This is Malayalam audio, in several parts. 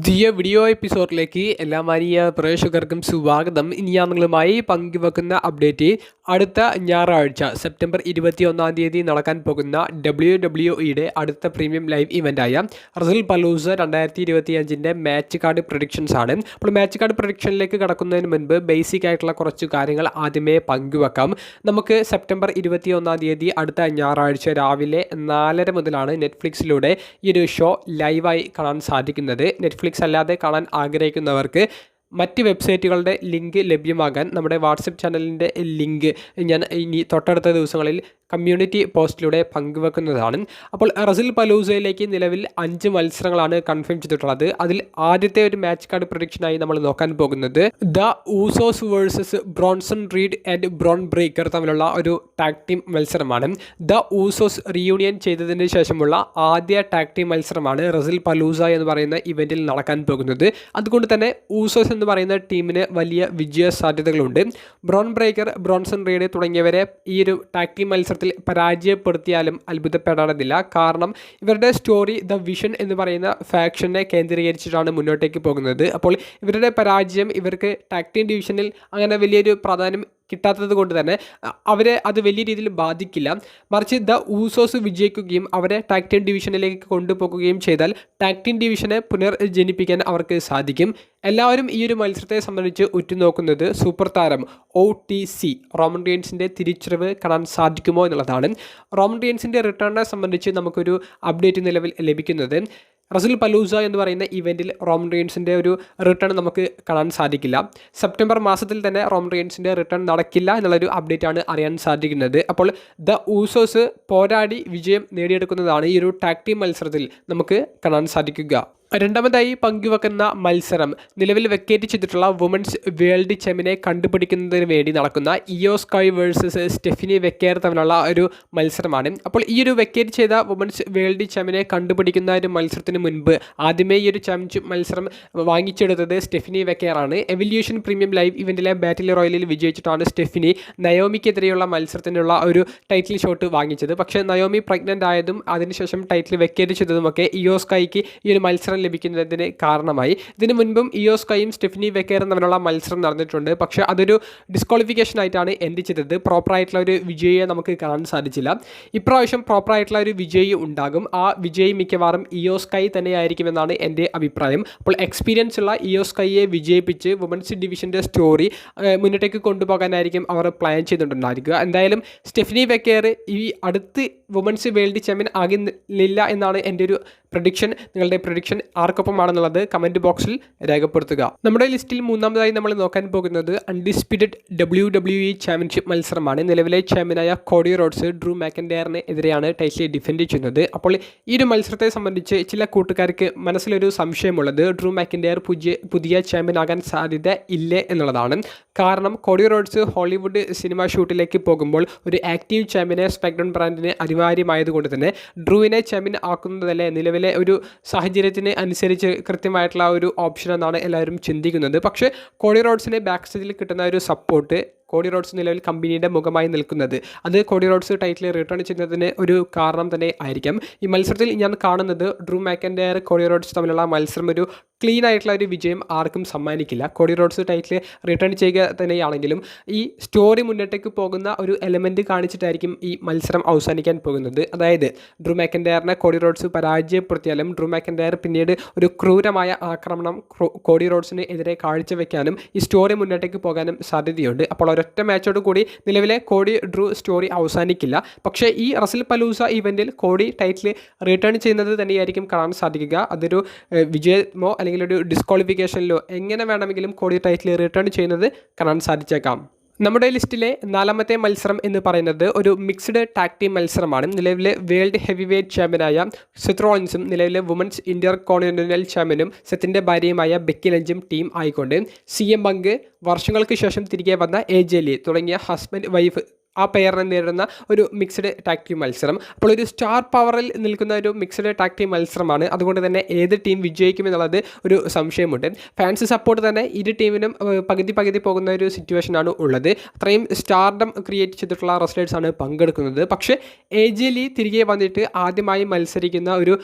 പുതിയ വീഡിയോ എപ്പിസോഡിലേക്ക് എല്ലാ മാന്യ പ്രേക്ഷകർക്കും സ്വാഗതം. ഇനി ഞാൻ നിങ്ങളുമായി പങ്കുവെക്കുന്ന അപ്ഡേറ്റ് അടുത്ത ഞായറാഴ്ച സെപ്റ്റംബർ 21 നടക്കാൻ പോകുന്ന WWE അടുത്ത പ്രീമിയം ലൈവ് ഇവൻ്റായ wrestlepalooza 2025 match card predictions ആണ്. അപ്പോൾ മാച്ച് കാർഡ് പ്രഡിക്ഷനിലേക്ക് കടക്കുന്നതിന് മുൻപ് ബേസിക് ആയിട്ടുള്ള കുറച്ച് കാര്യങ്ങൾ ആദ്യമേ പങ്കുവെക്കാം. നമുക്ക് സെപ്റ്റംബർ 21 അടുത്ത ഞായറാഴ്ച രാവിലെ 4:30 മുതലാണ് നെറ്റ്ഫ്ലിക്സിലൂടെ ഈ ഒരു ഷോ ലൈവായി കാണാൻ സാധിക്കുന്നത്. നെറ്റ്ഫ്ലിക്സ് അല്ലാതെ കാണാൻ ആഗ്രഹിക്കുന്നവർക്ക് മറ്റ് വെബ്സൈറ്റുകളുടെ ലിങ്ക് ലഭ്യമാകാൻ നമ്മുടെ വാട്സപ്പ് ചാനലിൻ്റെ ലിങ്ക് ഞാൻ ഇനി തൊട്ടടുത്ത ദിവസങ്ങളിൽ കമ്മ്യൂണിറ്റി പോസ്റ്റിലൂടെ പങ്കുവെക്കുന്നതാണ്. അപ്പോൾ റസൽ പലൂസയിലേക്ക് നിലവിൽ 5 മത്സരങ്ങളാണ് കൺഫേം ചെയ്തിട്ടുള്ളത്. അതിൽ ആദ്യത്തെ ഒരു മാച്ച് കാർഡ് പ്രഡിക്ഷനായി നമ്മൾ നോക്കാൻ പോകുന്നത് the ഊസോസ് versus Bronson read and brown breaker തമ്മിലുള്ള ഒരു ടാഗ് ടീം മത്സരമാണ്. ദ ഊസോസ് റീയൂണിയൻ ചെയ്തതിന് ശേഷമുള്ള ആദ്യ ടാഗ് ടീം മത്സരമാണ് റസൽ പലൂസ എന്ന് പറയുന്ന ഇവൻറ്റിൽ നടക്കാൻ പോകുന്നത്. അതുകൊണ്ട് തന്നെ ഊസോസ് എന്ന് പറയുന്ന ടീമിന് വലിയ വിജയ സാധ്യതകളുണ്ട്. ബ്രോൺ ബ്രേക്കർ, ബ്രോൺസൺ റീഡ് തുടങ്ങിയവരെ ഈ ഒരു ടാഗ് ടീം മത്സരത്തിൽ പരാജയപ്പെടുത്തിയാലും അത്ഭുതപ്പെടേണ്ടതില്ല. കാരണം ഇവരുടെ സ്റ്റോറി ദ വിഷൻ എന്ന് പറയുന്ന ഫാക്ഷനെ കേന്ദ്രീകരിച്ചിട്ടാണ് മുന്നോട്ടേക്ക് പോകുന്നത്. അപ്പോൾ ഇവരുടെ പരാജയം ഇവർക്ക് ടാഗ് ടീം ഡിവിഷനിൽ അങ്ങനെ വലിയൊരു പ്രാധാന്യം കിട്ടാത്തത് കൊണ്ട് തന്നെ അവരെ അത് വലിയ രീതിയിൽ ബാധിക്കില്ല. മറിച്ച് ദ ഊസോസ് വിജയിക്കുകയും അവരെ ടാഗ് ടീം ഡിവിഷനിലേക്ക് കൊണ്ടുപോകുകയും ചെയ്താൽ ടാഗ് ടീം ഡിവിഷനെ പുനർജനിപ്പിക്കാൻ അവർക്ക് സാധിക്കും. എല്ലാവരും ഈ ഒരു മത്സരത്തെ സംബന്ധിച്ച് ഉറ്റുനോക്കുന്നത് സൂപ്പർ താരം OTC റോമൻ റീൻസിൻ്റെ തിരിച്ചറിവ് കാണാൻ സാധിക്കുമോ എന്നുള്ളതാണ്. റോമൻ റീൻസിൻ്റെ റിട്ടേണിനെ സംബന്ധിച്ച് നമുക്കൊരു അപ്ഡേറ്റ് നിലവിൽ ലഭിക്കുന്നത് റസൽ പലൂസ എന്ന് പറയുന്ന ഇവൻറ്റിൽ റോമൻ റീൻസിൻ്റെ ഒരു റിട്ടേൺ നമുക്ക് കാണാൻ സാധിക്കില്ല. സെപ്റ്റംബർ മാസത്തിൽ തന്നെ റോമൻ റീൻസിൻ്റെ റിട്ടേൺ നടക്കില്ല എന്നുള്ളൊരു അപ്ഡേറ്റ് ആണ് അറിയാൻ സാധിക്കുന്നത്. അപ്പോൾ ദ ഊസോസ് പോരാടി വിജയം നേടിയെടുക്കുന്നതാണ് ഈ ഒരു ടാഗ് ടീം മത്സരത്തിൽ നമുക്ക് കാണാൻ സാധിക്കുക. രണ്ടാമതായി പങ്കുവെക്കുന്ന മത്സരം നിലവിൽ വെക്കേറ്റ് ചെയ്തിട്ടുള്ള വുമൻസ് വേൾഡ് ചാമ്പ്യനെ കണ്ടുപിടിക്കുന്നതിന് വേണ്ടി നടക്കുന്ന ഇയോ സ്കൈ വേഴ്സസ് സ്റ്റെഫിനി വെക്കേർ തമ്മിലുള്ള ഒരു മത്സരമാണ്. അപ്പോൾ ഈ ഒരു വെക്കേറ്റ് ചെയ്ത വുമൻസ് വേൾഡ് ചാമ്പ്യനെ കണ്ടുപിടിക്കുന്ന ഒരു മത്സരത്തിന് മുൻപ് ആദ്യമേ ഈ ഒരു ചാമ്പ്യൻഷിപ്പ് മത്സരം വാങ്ങിച്ചെടുത്തത് സ്റ്റെഫിനി വെക്കേറാണ്. എവല്യൂഷൻ പ്രീമിയം ലൈവ് ഇവൻറ്റിലെ ബാറ്റിൽ റോയലിൽ വിജയിച്ചിട്ടാണ് സ്റ്റെഫിനി നയോമിക്കെതിരെയുള്ള മത്സരത്തിനുള്ള ഒരു ടൈറ്റിൽ ഷോട്ട് വാങ്ങിച്ചത്. പക്ഷേ നയോമി പ്രഗ്നൻ്റ് ആയതും അതിനുശേഷം ടൈറ്റിൽ വെക്കേറ്റ് ചെയ്തതുമൊക്കെ ഇയോ സ്കൈക്ക് ഈ ഒരു മത്സരം ലഭിക്കുന്നതിന് കാരണമായി. ഇതിനു മുൻപും ഇയോ സ്കൈയും സ്റ്റെഫിനി വെക്കേറും തമ്മിലുള്ള മത്സരം നടന്നിട്ടുണ്ട്. പക്ഷേ അതൊരു ഡിസ്ക്വാളിഫിക്കേഷൻ ആയിട്ടാണ് എൻഡ് ചെയ്തത്. പ്രോപ്പറായിട്ടുള്ള ഒരു വിജയിയെ നമുക്ക് കാണാൻ സാധിച്ചില്ല. ഇപ്രാവശ്യം പ്രോപ്പറായിട്ടുള്ള ഒരു വിജയി ഉണ്ടാകും. ആ വിജയി മിക്കവാറും ഇയോ സ്കൈ തന്നെയായിരിക്കുമെന്നാണ് എൻ്റെ അഭിപ്രായം. അപ്പോൾ എക്സ്പീരിയൻസ് ഉള്ള ഇയോ സ്കൈയെ വിജയിപ്പിച്ച് വുമൻസ് ഡിവിഷൻ്റെ സ്റ്റോറി മുന്നോട്ടേക്ക് കൊണ്ടുപോകാനായിരിക്കും അവർ പ്ലാൻ ചെയ്തിട്ടുണ്ടായിരിക്കുക. എന്തായാലും സ്റ്റെഫിനി വെക്കേർ ഈ അടുത്ത് വുമൻസ് വേൾഡ് ചാമ്പ്യൻ ആകുന്നില്ല എന്നാണ് എൻ്റെ ഒരു പ്രഡിക്ഷൻ. നിങ്ങളുടെ പ്രഡിക്ഷൻ ആർക്കൊപ്പമാണെന്നുള്ളത് കമൻറ്റ് ബോക്സിൽ രേഖപ്പെടുത്തുക. നമ്മുടെ ലിസ്റ്റിൽ മൂന്നാമതായി നമ്മൾ നോക്കാൻ പോകുന്നത് അൺഡിസ്പ്യൂട്ടഡ് WWE ചാമ്പ്യൻഷിപ്പ് മത്സരമാണ്. നിലവിലെ ചാമ്പ്യനായ കോഡി റോഡ്സ് ഡ്രൂ മാക്കൻഡയറിന് എതിരെയാണ് ടൈറ്റിൽ ഡിഫെൻഡ് ചെയ്യുന്നത്. അപ്പോൾ ഈ ഒരു മത്സരത്തെ സംബന്ധിച്ച് ചില കൂട്ടുകാർക്ക് മനസ്സിലൊരു സംശയമുള്ളത് ഡ്രൂ മാക്കൻഡയർ പുതിയ ചാമ്പ്യൻ ആകാൻ സാധ്യത ഇല്ലേ എന്നുള്ളതാണ്. കാരണം കോഡി റോഡ്സ് ഹോളിവുഡ് സിനിമ ഷൂട്ടിലേക്ക് പോകുമ്പോൾ ഒരു ആക്റ്റീവ് ചാമ്പ്യനെ സ്മാക്ഡൗൺ ബ്രാൻഡിന് അനിവാര്യമായതുകൊണ്ട് തന്നെ ഡ്രൂവിനെ ചാമ്പ്യൻ ആക്കുന്നതല്ലേ നിലവിലെ ഒരു സാഹചര്യത്തിന് അനുസരിച്ച് കൃത്യമായിട്ടുള്ള ഒരു ഓപ്ഷൻ എന്നാണ് എല്ലാവരും ചിന്തിക്കുന്നത്. പക്ഷേ കോഡി റോഡ്സിന് ബാക്ക് സ്റ്റേജിൽ കിട്ടുന്ന ഒരു സപ്പോർട്ട്, കോഡി റോഡ്സ് നിലവിൽ കമ്പനിയുടെ മുഖമായി നിൽക്കുന്നത്, അത് കോഡി റോഡ്സ് ടൈറ്റിൽ റിട്ടേൺ ചെയ്യുന്നതിന് ഒരു കാരണം തന്നെ ആയിരിക്കാം. ഈ മത്സരത്തിൽ ഞാൻ കാണുന്നത് ഡ്രൂ മാക്കൻഡയർ കോഡി റോഡ്സ് തമ്മിലുള്ള മത്സരം ഒരു ക്ലീൻ ആയിട്ടുള്ള ഒരു വിജയം ആർക്കും സമ്മാനിക്കില്ല. കോഡി റോഡ്സ് ടൈറ്റിൽ റിട്ടേൺ ചെയ്യുക തന്നെയാണെങ്കിലും ഈ സ്റ്റോറി മുന്നോട്ടേക്ക് പോകുന്ന ഒരു എലമെൻറ്റ് കാണിച്ചിട്ടായിരിക്കും ഈ മത്സരം അവസാനിക്കാൻ പോകുന്നത്. അതായത് ഡ്രൂ മാക്കൻഡയറിനെ കോഡി റോഡ്സ് പരാജയപ്പെടുത്തിയാലും ഡ്രൂ മാക്കൻഡയർ പിന്നീട് ഒരു ക്രൂരമായ ആക്രമണം കോഡി റോഡ്സിന് എതിരെ കാഴ്ചവെക്കാനും ഈ സ്റ്റോറി മുന്നോട്ടേക്ക് പോകാനും സാധ്യതയുണ്ട്. അപ്പോൾ ഒരൊറ്റ മാച്ചോട് കൂടി നിലവിലെ കോഡി ഡ്രൂ സ്റ്റോറി അവസാനിക്കില്ല. പക്ഷേ ഈ റസൽ പലൂസ ഇവൻറ്റിൽ കോഡി ടൈറ്റിൽ റിട്ടേൺ ചെയ്യുന്നത് തന്നെയായിരിക്കും കാണാൻ സാധിക്കുക. അതൊരു വിജയമോ അല്ലെങ്കിൽ ഒരു ഡിസ്ക്വാളിഫിക്കേഷനിലോ എങ്ങനെ വേണമെങ്കിലും കോഡി ടൈറ്റിൽ റിട്ടേൺ ചെയ്യുന്നത് കാണാൻ സാധിച്ചേക്കാം. നമ്മുടെ ലിസ്റ്റിലെ നാലാമത്തെ മത്സരം എന്ന് പറയുന്നത് ഒരു മിക്സ്ഡ് ടാഗ് ടീം മത്സരമാണ്. നിലവിലെ വേൾഡ് ഹെവി വെയ്റ്റ് ചാമ്പ്യനായ സെത്ത് റോളിൻസും നിലവിലെ വുമൻസ് ഇന്റർ കോണ്ടിനെന്റൽ ചാമ്പ്യനും സെത്തിൻ്റെ ഭാര്യയുമായ ബെക്കി ലഞ്ചും ടീം ആയിക്കൊണ്ട് CM പങ്ക്, വർഷങ്ങൾക്ക് ശേഷം തിരികെ വന്ന AJ ലീ തുടങ്ങിയ ഹസ്ബൻഡ് വൈഫ് ആ പെയറിനെ നേരിടുന്ന ഒരു മിക്സ്ഡ് ടാഗ് ടീം മത്സരം. അപ്പോൾ ഒരു സ്റ്റാർ പവറിൽ നിൽക്കുന്ന ഒരു മിക്സ്ഡ് ടാഗ് ടീം മത്സരമാണ്. അതുകൊണ്ട് തന്നെ ഏത് ടീം വിജയിക്കുമെന്നുള്ളത് ഒരു സംശയമുണ്ട്. ഫാൻസ് സപ്പോർട്ട് തന്നെ ഇരു ടീമിനും പകുതി പോകുന്ന ഒരു സിറ്റുവേഷനാണ് ഉള്ളത്. അത്രയും സ്റ്റാർഡം ക്രിയേറ്റ് ചെയ്തിട്ടുള്ള റെസ്ലേഴ്സാണ് പങ്കെടുക്കുന്നത്. പക്ഷേ AJ Lee തിരികെ വന്നിട്ട് ആദ്യമായി മത്സരിക്കുന്ന ഒരു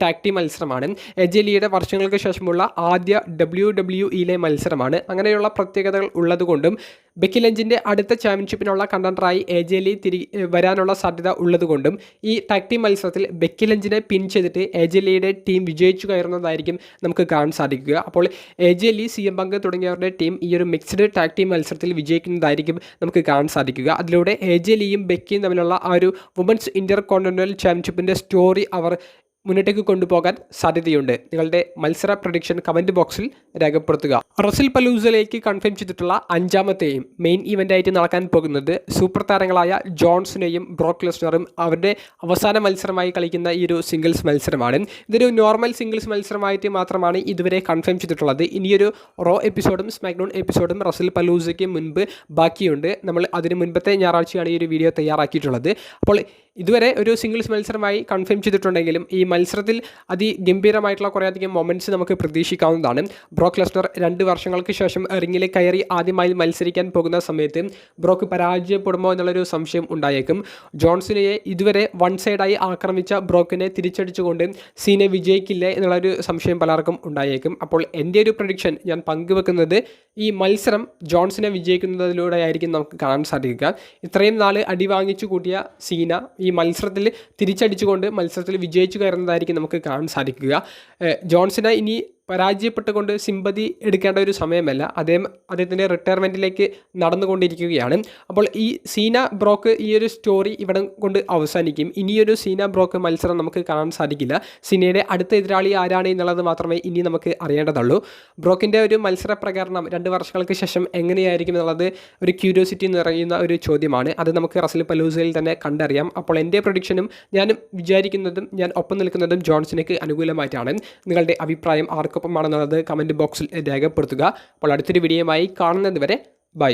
ടാഗ് ടീം മത്സരമാണ്. AJ Leeയുടെ വർഷങ്ങൾക്ക് ശേഷമുള്ള ആദ്യ WWEയിലെ മത്സരമാണ്. അങ്ങനെയുള്ള പ്രത്യേകതകൾ ഉള്ളതുകൊണ്ടും ബെക്കി ലഞ്ചിൻ്റെ അടുത്ത ചാമ്പ്യൻഷിപ്പിനുള്ള കണ്ടൻഡറായി AJ Lee വരാനുള്ള സാധ്യത ഉള്ളതുകൊണ്ടും ഈ ടാഗ് ടീം മത്സരത്തിൽ ബെക്കി ലഞ്ചിനെ പിൻ ചെയ്തിട്ട് AJ Leeയുടെ ടീം വിജയിച്ചു കയറുന്നതായിരിക്കും നമുക്ക് കാണാൻ സാധിക്കുക. അപ്പോൾ AJ Lee, CM Punk തുടങ്ങിയവരുടെ ടീം ഈ ഒരു മിക്സ്ഡ് ടാഗ് ടീം മത്സരത്തിൽ വിജയിക്കുന്നതായിരിക്കും നമുക്ക് കാണാൻ സാധിക്കുക. അതിലൂടെ AJ Leeയും ബെക്കിയും തമ്മിലുള്ള ആ ഒരു വുമൻസ് ഇന്റർ കോണ്ടിനെൻ്റൽ ചാമ്പ്യൻഷിപ്പിൻ്റെ സ്റ്റോറി അവർ മുന്നോട്ടേക്ക് കൊണ്ടുപോകാൻ സാധ്യതയുണ്ട്. നിങ്ങളുടെ മത്സര പ്രഡിക്ഷൻ കമൻറ്റ് ബോക്സിൽ രേഖപ്പെടുത്തുക. റസിൽ പലൂസയിലേക്ക് കൺഫേം ചെയ്തിട്ടുള്ള 5ാമത്തെയും മെയിൻ ഇവൻ്റായിട്ട് നടക്കാൻ പോകുന്നത് സൂപ്പർ താരങ്ങളായ ജോൺസനെയും ബ്രോക്ക് ലെസ്നറും അവരുടെ അവസാന മത്സരമായി കളിക്കുന്ന ഈ ഒരു സിംഗിൾസ് മത്സരമാണ്. ഇതൊരു നോർമൽ സിംഗിൾസ് മത്സരമായിട്ട് മാത്രമാണ് ഇതുവരെ കൺഫേം ചെയ്തിട്ടുള്ളത്. ഇനിയൊരു റോ എപ്പിസോഡും സ്മാക്ഡൗൺ എപ്പിസോഡും റസിൽ പലൂസയ്ക്ക് മുൻപ് ബാക്കിയുണ്ട്. നമ്മൾ അതിന് മുൻപത്തെ ഞായറാഴ്ചയാണ് ഈ ഒരു വീഡിയോ തയ്യാറാക്കിയിട്ടുള്ളത്. അപ്പോൾ ഇതുവരെ ഒരു സിംഗിൾസ് മത്സരമായി കൺഫേം ചെയ്തിട്ടുണ്ടെങ്കിലും ഈ മത്സരത്തിൽ അതിഗംഭീരമായിട്ടുള്ള കുറേയധികം മൊമെൻറ്റ്സ് നമുക്ക് പ്രതീക്ഷിക്കാവുന്നതാണ്. ബ്രോക്ക് ലെസ്നർ 2 വർഷങ്ങൾക്ക് ശേഷം റിങ്ങിലേക്ക് കയറി ആദ്യമായി മത്സരിക്കാൻ പോകുന്ന സമയത്ത് ബ്രോക്ക് പരാജയപ്പെടുമോ എന്നുള്ളൊരു സംശയം ഉണ്ടായേക്കും. ജോൺസനെയെ ഇതുവരെ വൺ സൈഡായി ആക്രമിച്ച ബ്രോക്കിനെ തിരിച്ചടിച്ചുകൊണ്ട് സീനെ വിജയിക്കില്ലേ എന്നുള്ളൊരു സംശയം പലർക്കും ഉണ്ടായേക്കും. അപ്പോൾ എൻ്റെ ഒരു പ്രഡിക്ഷൻ ഞാൻ പങ്കുവെക്കുന്നത് ഈ മത്സരം ജോൺസനെ വിജയിക്കുന്നതിലൂടെ ആയിരിക്കും നമുക്ക് കാണാൻ സാധിക്കുക. ഇത്രയും നാൾ അടി വാങ്ങിച്ചു കൂട്ടിയ സീന ഈ മത്സരത്തിൽ തിരിച്ചടിച്ചുകൊണ്ട് മത്സരത്തിൽ വിജയിച്ചു കയറുന്നതായിരിക്കും നമുക്ക് കാണാൻ സാധിക്കുക. ജോൺസനെ ഇനി പരാജയപ്പെട്ടുകൊണ്ട് സിമ്പതി എടുക്കേണ്ട ഒരു സമയമല്ല. അദ്ദേഹത്തിൻ്റെ റിട്ടയർമെൻറ്റിലേക്ക് നടന്നുകൊണ്ടിരിക്കുകയാണ്. അപ്പോൾ ഈ സീന ബ്രോക്ക് ഈ ഒരു സ്റ്റോറി ഇവിടെ കൊണ്ട് അവസാനിക്കും. ഇനിയൊരു സീന ബ്രോക്ക് മത്സരം നമുക്ക് കാണാൻ സാധിക്കില്ല. സീനയുടെ അടുത്ത എതിരാളി ആരാണ് എന്നുള്ളത് മാത്രമേ ഇനി നമുക്ക് അറിയേണ്ടതുള്ളൂ. ബ്രോക്കിൻ്റെ ഒരു മത്സര പ്രകടനം 2 വർഷങ്ങൾക്ക് ശേഷം എങ്ങനെയായിരിക്കും എന്നുള്ളത് ഒരു ക്യൂരിയോസിറ്റി നിറയുന്ന ഒരു ചോദ്യമാണ്. അത് നമുക്ക് റസിൽ പലൂസയിൽ തന്നെ കണ്ടറിയാം. അപ്പോൾ എൻ്റെ പ്രഡിക്ഷനും ഞാനും വിചാരിക്കുന്നതും ഞാൻ ഒപ്പം നിൽക്കുന്നതും ജോൺസണിക്ക് അനുകൂലമായിട്ടാണ്. നിങ്ങളുടെ അഭിപ്രായം ആർക്കൊപ്പമാണെന്നുള്ളത് കമൻറ്റ് ബോക്സിൽ രേഖപ്പെടുത്തുക. അപ്പോൾ അടുത്തൊരു വീഡിയോയുമായി കാണുന്നത് വരെ ബൈ.